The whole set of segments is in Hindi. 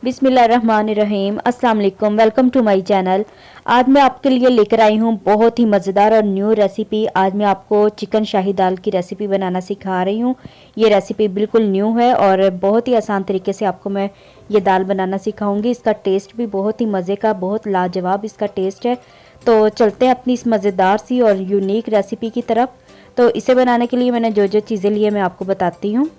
बिस्मिल्लाहिर्रहमानिर्रहीम। अस्सलाम वालेकुम। Welcome to my channel. आज मैं आपके लिए लेकर आई हूँ बहुत ही मज़ेदार और न्यू रेसिपी। आज मैं आपको चिकन शाही दाल की रेसिपी बनाना सिखा रही हूँ। ये रेसिपी बिल्कुल न्यू है और बहुत ही आसान तरीके से आपको मैं ये दाल बनाना सिखाऊंगी। इसका टेस्ट भी बहुत ही मज़े का, बहुत लाजवाब इसका टेस्ट है। तो चलते हैं अपनी इस मज़ेदार सी और यूनिक रेसिपी की तरफ। तो इसे बनाने के लिए मैंने जो जो चीज़ें ली है मैं आपको बताती हूँ।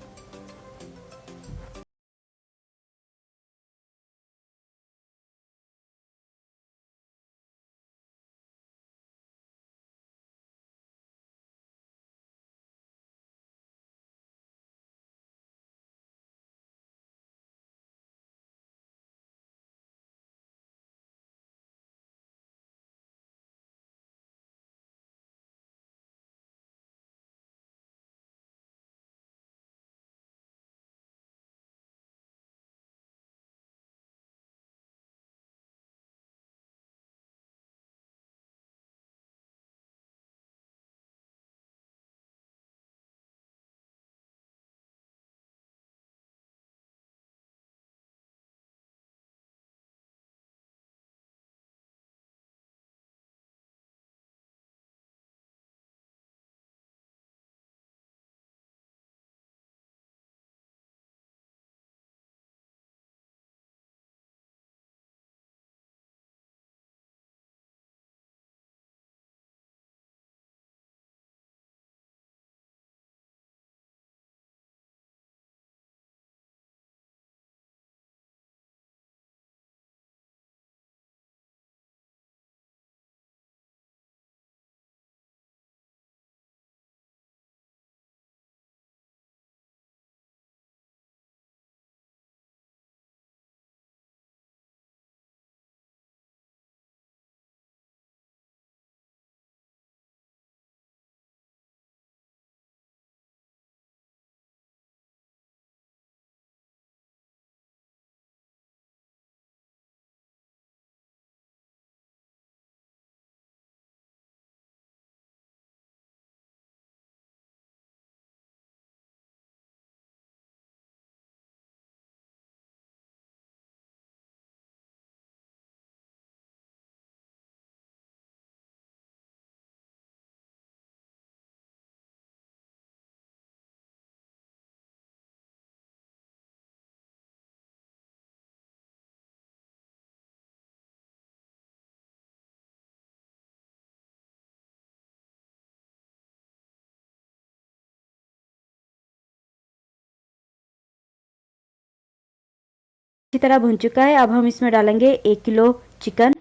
अच्छी तरह भुन चुका है। अब हम इसमें डालेंगे 1 किलो चिकन।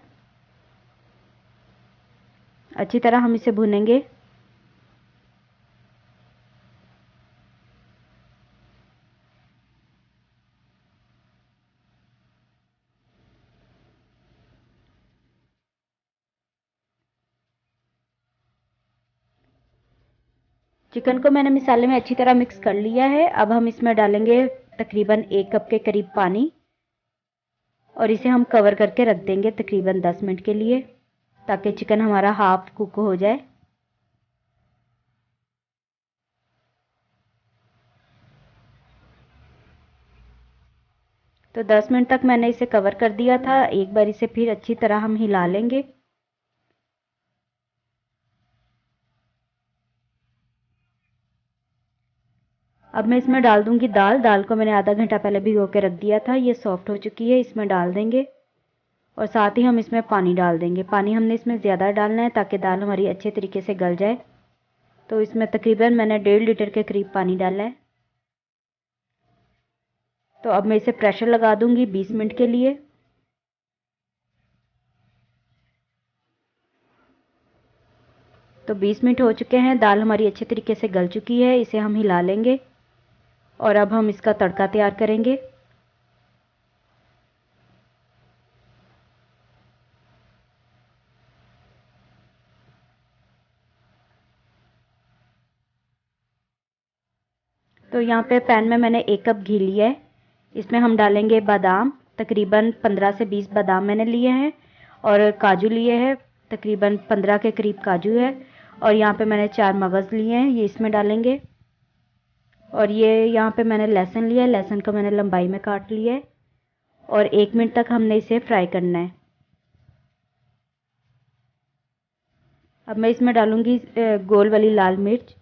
अच्छी तरह हम इसे भुनेंगे। चिकन को मैंने मसाले में अच्छी तरह मिक्स कर लिया है। अब हम इसमें डालेंगे तकरीबन 1 कप के करीब पानी और इसे हम कवर करके रख देंगे तकरीबन 10 मिनट के लिए, ताकि चिकन हमारा हाफ कुक हो जाए। तो 10 मिनट तक मैंने इसे कवर कर दिया था। एक बार इसे फिर अच्छी तरह हम हिला लेंगे। अब मैं इसमें डाल दूंगी दाल। दाल को मैंने आधा घंटा पहले भिगो के रख दिया था। ये सॉफ्ट हो चुकी है, इसमें डाल देंगे और साथ ही हम इसमें पानी डाल देंगे। पानी हमने इसमें ज़्यादा डालना है ताकि दाल हमारी अच्छे तरीके से गल जाए। तो इसमें तकरीबन मैंने 1.5 लीटर के करीब पानी डाला है। तो अब मैं इसे प्रेशर लगा दूंगी 20 मिनट के लिए। तो 20 मिनट हो चुके हैं। दाल हमारी अच्छे तरीके से गल चुकी है। इसे हम हिला लेंगे और अब हम इसका तड़का तैयार करेंगे। तो यहाँ पे पैन में मैंने 1 कप घी लिया है। इसमें हम डालेंगे बादाम। तकरीबन 15 से 20 बादाम मैंने लिए हैं और काजू लिए हैं। तकरीबन 15 के करीब काजू है और यहाँ पे मैंने 4 मगज़ लिए हैं, ये इसमें डालेंगे। और ये यहाँ पे मैंने लहसुन लिया है। लहसुन को मैंने लंबाई में काट लिया है और 1 मिनट तक हमने इसे फ्राई करना है। अब मैं इसमें डालूंगी गोल वाली लाल मिर्च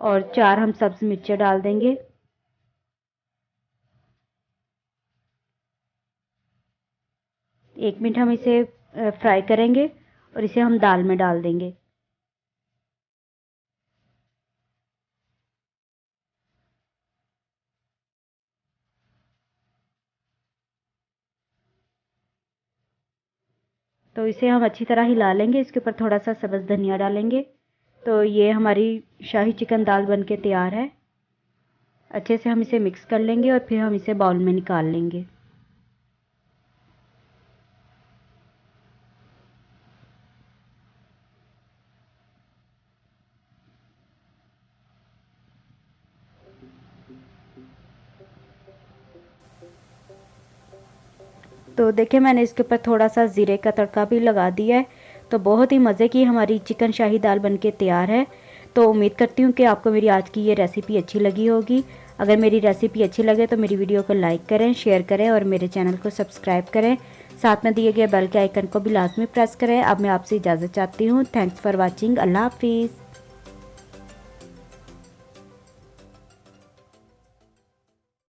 और 4 हम सब्ज़ मिर्चें डाल देंगे। एक मिनट हम इसे फ्राई करेंगे और इसे हम दाल में डाल देंगे। तो इसे हम अच्छी तरह हिला लेंगे। इसके ऊपर थोड़ा सा सब्ज़ धनिया डालेंगे। तो ये हमारी शाही चिकन दाल बनके तैयार है। अच्छे से हम इसे मिक्स कर लेंगे और फिर हम इसे बाउल में निकाल लेंगे। तो देखिए मैंने इसके ऊपर थोड़ा सा ज़ीरे का तड़का भी लगा दिया है। तो बहुत ही मज़े की हमारी चिकन शाही दाल बनके तैयार है। तो उम्मीद करती हूँ कि आपको मेरी आज की ये रेसिपी अच्छी लगी होगी। अगर मेरी रेसिपी अच्छी लगे तो मेरी वीडियो को लाइक करें, शेयर करें और मेरे चैनल को सब्सक्राइब करें। साथ में दिए गए बेल के आइकन को भी लाजमी प्रेस करें। अब मैं आपसे इजाज़त चाहती हूँ। Thanks for watching. अल्लाह हाफिज़।